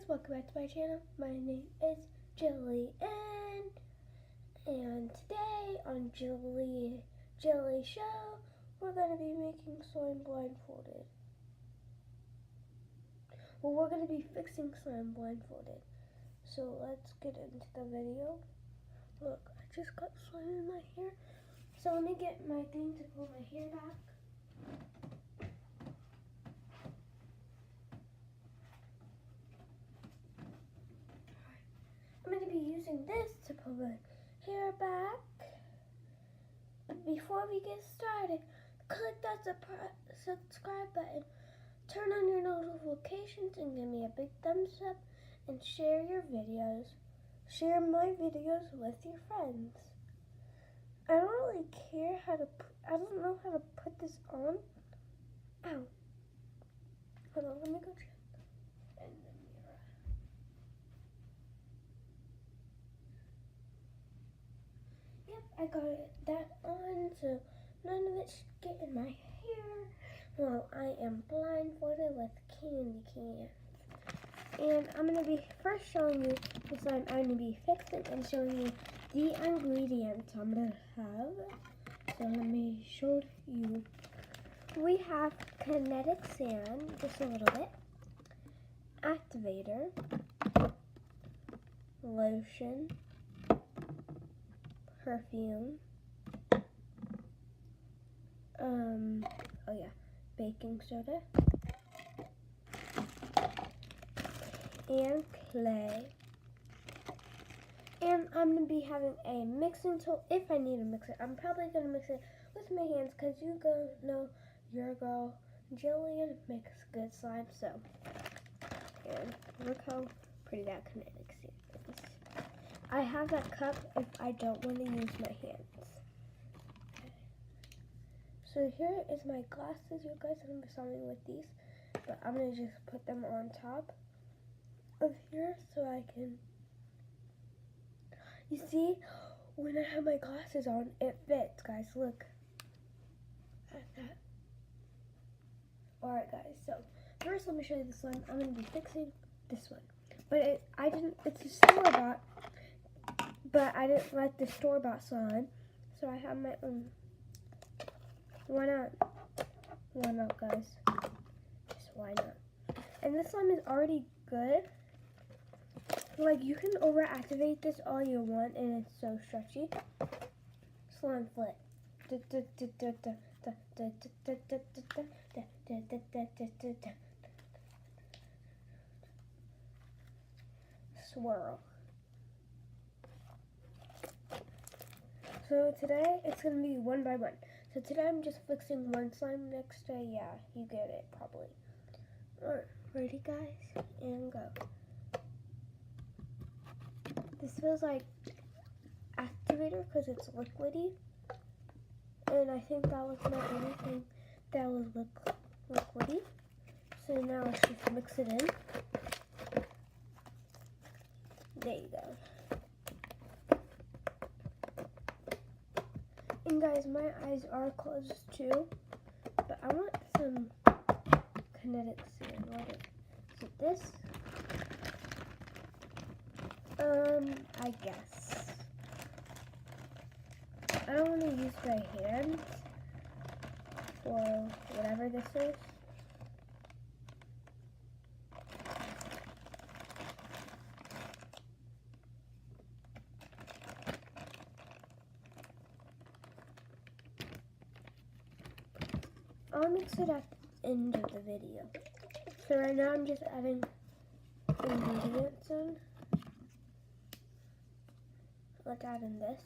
welcome back to my channel. My name is Jilly, and today on Jilly Show, we're gonna be making slime blindfolded. Well, we're gonna be fixing slime blindfolded. So let's get into the video. Look, I just got slime in my hair. So let me get my thing to pull my hair back. I'm going to be using this to pull my hair back. Before we get started, click that subscribe button, turn on your notifications, and give me a big thumbs up, and share your videos. Share my videos with your friends. I don't really care how to, I don't know how to put this on. Ow. Hold on, let me go check. And the mirror. Yep, I got that on, so none of it should get in my hair while I am blindfolded with candy cans. And I'm going to be first showing you the slime I'm going to be fixing and showing you the ingredients I'm going to have. So let me show you. We have kinetic sand, just a little bit, activator, lotion, perfume, baking soda, and clay. And I'm going to be having a mixing tool if I need to mix it. I'm probably going to mix it with my hands because you know your girl Jillian makes good slime. So, and look how pretty that kinetic sand is. I have that cup if I don't want to use my hands. Okay. So here is my glasses. You guys are going to be starting with these, but I'm going to just put them on top of here so I can. You see, when I have my glasses on, it fits, guys. Look at that. Alright, guys. So first, let me show you this one. I'm going to be fixing this one, but it's a store-bought, but I didn't like the store-bought slime, so I have my own. Why not? Why not, guys? Just why not? And this slime is already good. Like, you can overactivate this all you want, and it's so stretchy. Slime flip. Swirl. So today, it's going to be one by one. So today, I'm just fixing one slime. Next day, yeah, you get it, probably. Alright, ready, guys? And go. This feels like activator because it's liquidy, and I think that was not anything that was liquidy. So now let's just mix it in. There you go. And guys, my eyes are closed too, but I want some kinetic sand. So this. I guess. I don't want to use my hands for whatever this is. I'll mix it at the end of the video. So right now I'm just adding ingredients in. Like adding this.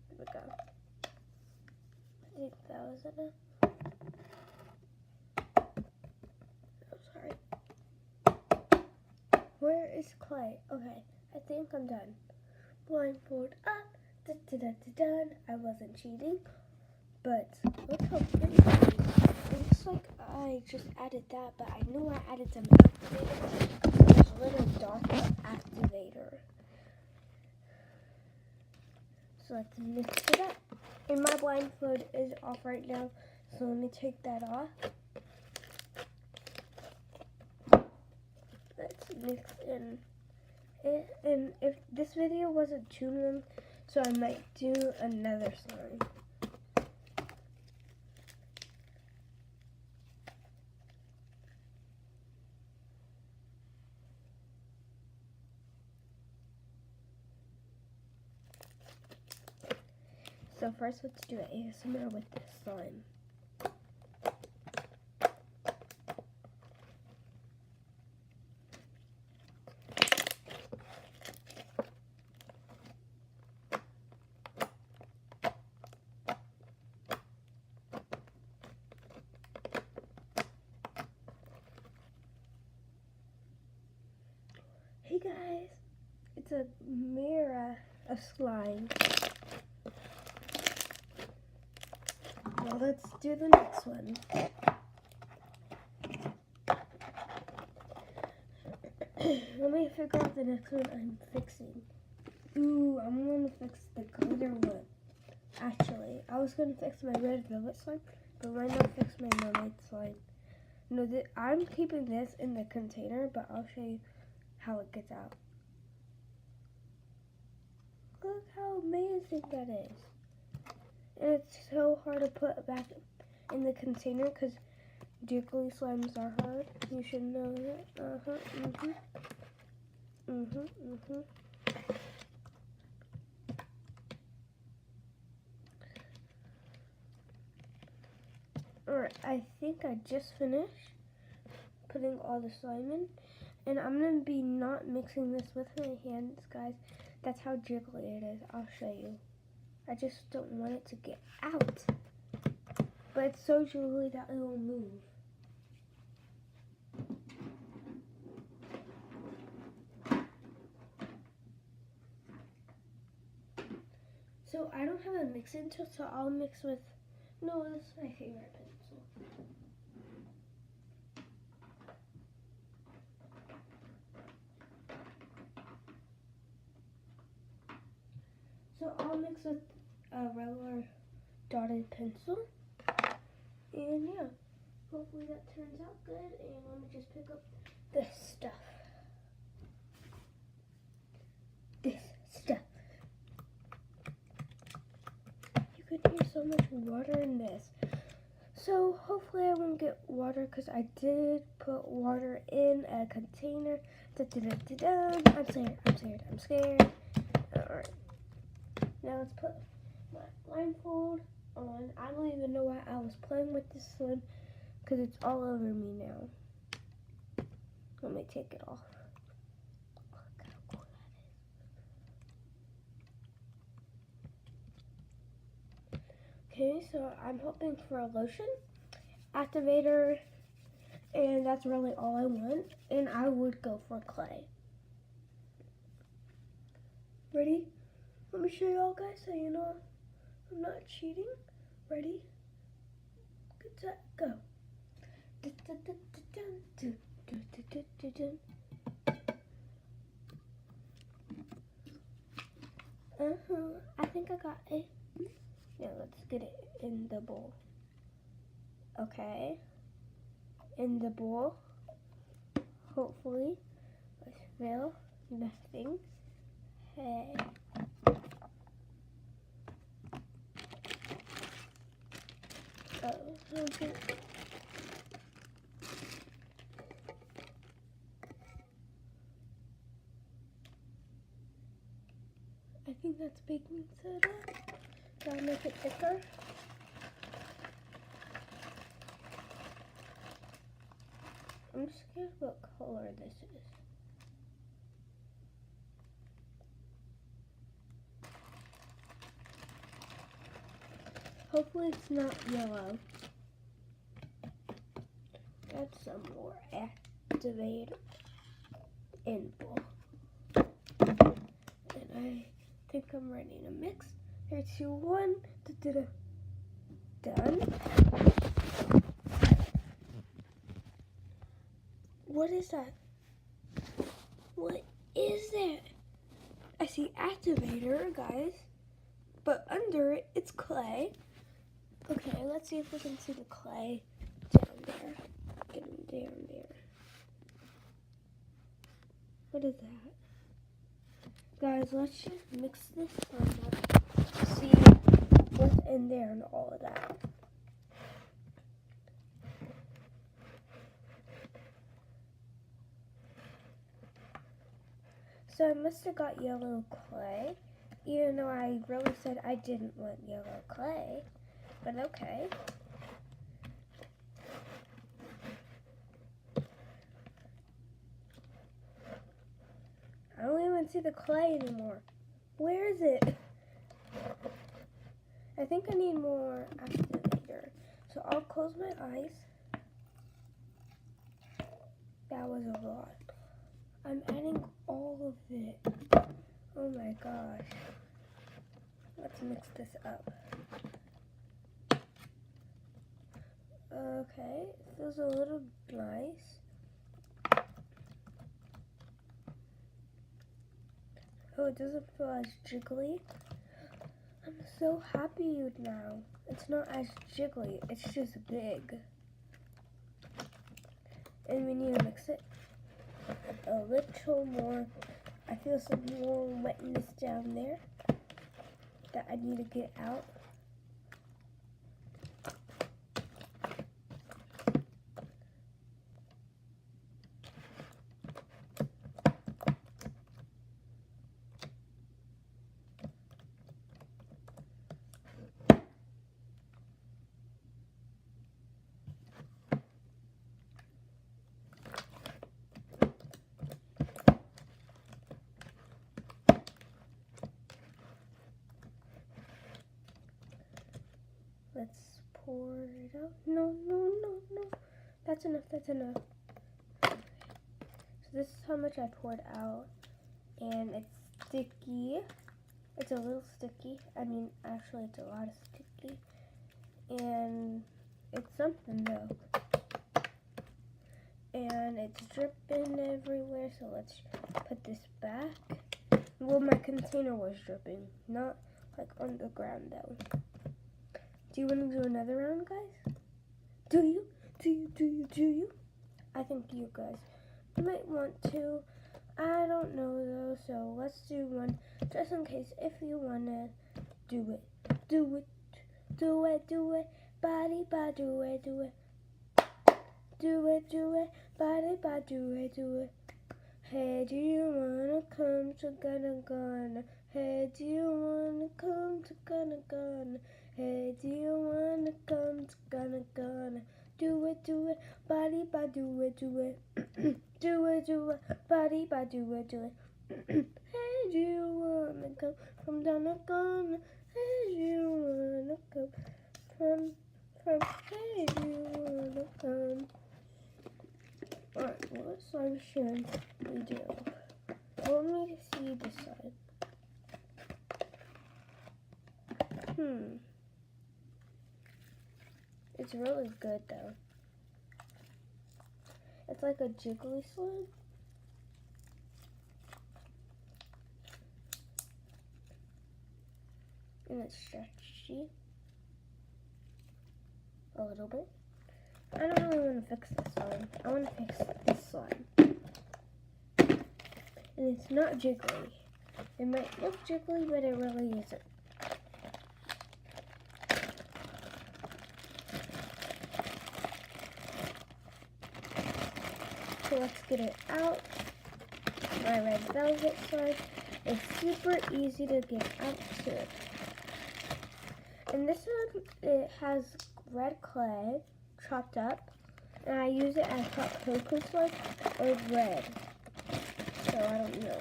Here we go. I think that was enough. Oh, sorry. Where is clay? Okay, I think I'm done. Blindfold up. Done. I wasn't cheating, but look how pretty it is. It looks like I just added that, but I knew I added some activator. There's a little dark activator. So let's mix it up. And my blindfold is off right now, so let me take that off. Let's mix in it. And if this video wasn't too long, so I might do another slime. So first, let's do an ASMR with this slime. Hey guys, it's a mirror of slime. Well, let's do the next one. Let me figure out the next one I'm fixing. Ooh, I'm gonna fix the glitter one. Actually, I was gonna fix my red velvet slime, but why not fix my mermaid slime? No, I'm keeping this in the container, but I'll show you how it gets out. Look how amazing that is. And it's so hard to put back in the container because jiggly slimes are hard. You should know that. Alright, I think I just finished putting all the slime in. And I'm going to be not mixing this with my hands, guys. That's how jiggly it is. I'll show you. I just don't want it to get out. But it's so jiggly that it will move. So I don't have a mixing tool, so I'll mix with, no, this is my favorite pencil. So I'll mix with a regular dotted pencil. And yeah, hopefully that turns out good. And let me just pick up this stuff. You could hear so much water in this. So hopefully I won't get water because I did put water in a container. I'm scared. Alright. Now let's put my blindfold on. I don't even know why I was playing with this slime because it's all over me now. Let me take it off. Look how cool that is. Okay, so I'm hoping for a lotion, activator, and that's really all I want. And I would go for clay. Ready? Let me show you all, guys, so you know I'm not cheating. Ready? Good, set, go. I think I got it. Now let's get it in the bowl. Okay. In the bowl. Hopefully. I smell nothing. Hey. Okay. I think that's baking soda. So I'll make it thicker. I'm scared what color this is. Hopefully it's not yellow. Add some more activator in bowl. And I think I'm ready to mix. 3, 2, 1. Done. What is that? What is that? I see activator, guys. but under it, it's clay. Okay, let's see if we can see the clay down there. Get him down there. What is that? Guys, let's just mix this up. See what's in there and all of that. So I must have got yellow clay, even though I really said I didn't want yellow clay, but okay. I don't even see the clay anymore. Where is it? I think I need more activator. So I'll close my eyes. That was a lot. I'm adding all of it. Oh my gosh. Let's mix this up. Okay, it feels a little nice. Oh, it doesn't feel as jiggly. I'm so happy now. It's not as jiggly, it's just big. And we need to mix it a little more. I feel some more wetness down there that I need to get out. Let's pour it out. No. That's enough. So this is how much I poured out. And it's sticky. It's a little sticky. I mean, actually, it's a lot of sticky. And it's something, though. And it's dripping everywhere. So let's put this back. Well, my container was dripping. Not, like, on the ground, though. Do you want to do another round, guys? Do you? I think you guys might want to. I don't know, though, so let's do one just in case if you want to do it. Do it. Body, do it. Do it. Body, do it. Hey, do you want to come to Gonna? Hey, do you want to come to Gonna? Hey, do you wanna come to Gonna? Do it, body, do it. Do it, body, do it. Hey, do you wanna come from Gonna? Hey, do you wanna come from, hey, do you wanna come? Alright, what side should we do? Let me see this side. It's really good, though. It's like a jiggly slime. And it's stretchy. A little bit. I don't really want to fix this slime. I want to fix this slime. And it's not jiggly. It might look jiggly, but it really isn't. So let's get it out. My red velvet slime is super easy to get out too. And this one, it has red clay chopped up, and I use it as hot cocoa slime or red. So I don't know.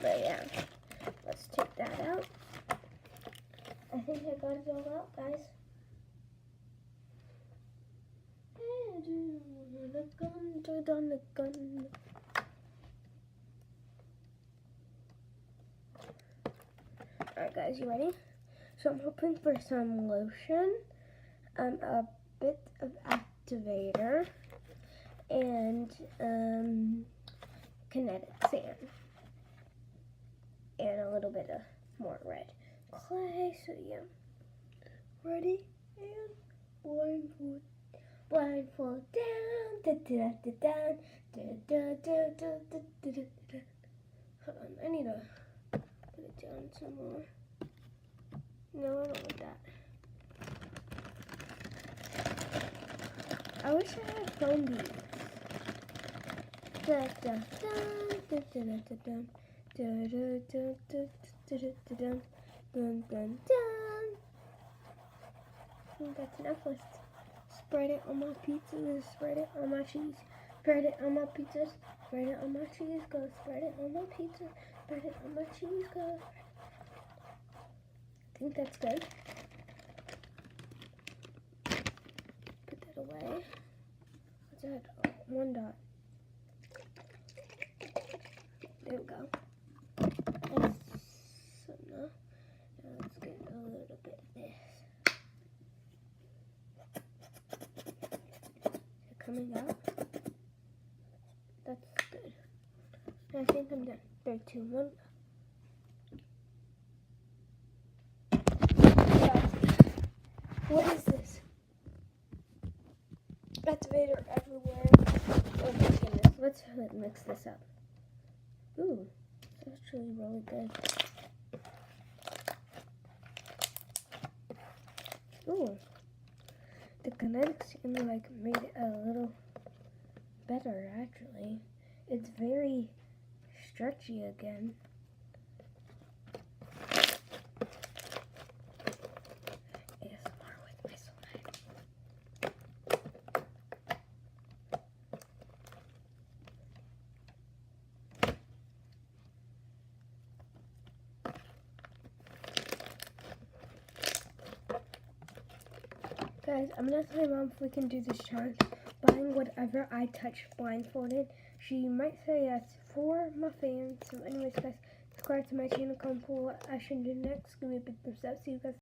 But yeah, let's take that out. I think I got it all out, guys. The gun. Alright guys, you ready? So I'm hoping for some lotion, a bit of activator, and kinetic sand, and a little bit of more red clay. So yeah, ready and blindfold, blindfold down, da da da down, da da da da da da da da. Hold on, I need to put it down some more. No, I don't want that. I wish I had found these. Da da da da da da da da da da da da da dun dun dun. I think that's enough. Let's spread it on my pizza. Spread it on my cheese. Spread it on my pizzas. Spread it on my cheese. Go spread it on my pizza. Spread it on my cheese. Go. I think that's good. Put that away. What's that? Oh, one dot. There we go. And so now let's get a little bit of this. Is it coming out? That's good. I think I'm done. 3, 2, 1. What is this? Activator everywhere. Oh my goodness. Let's mix this up. Ooh, it's actually really good. Ooh, the kinetics like made it a little better actually. It's very stretchy again. ASMR with my slime. Guys, I'm gonna tell my mom if we can do this challenge. Buying whatever I touch blindfolded. She might say yes for my fans. So anyways guys, subscribe to my channel, comment below what I should do next. Give me a big thumbs up. See you guys.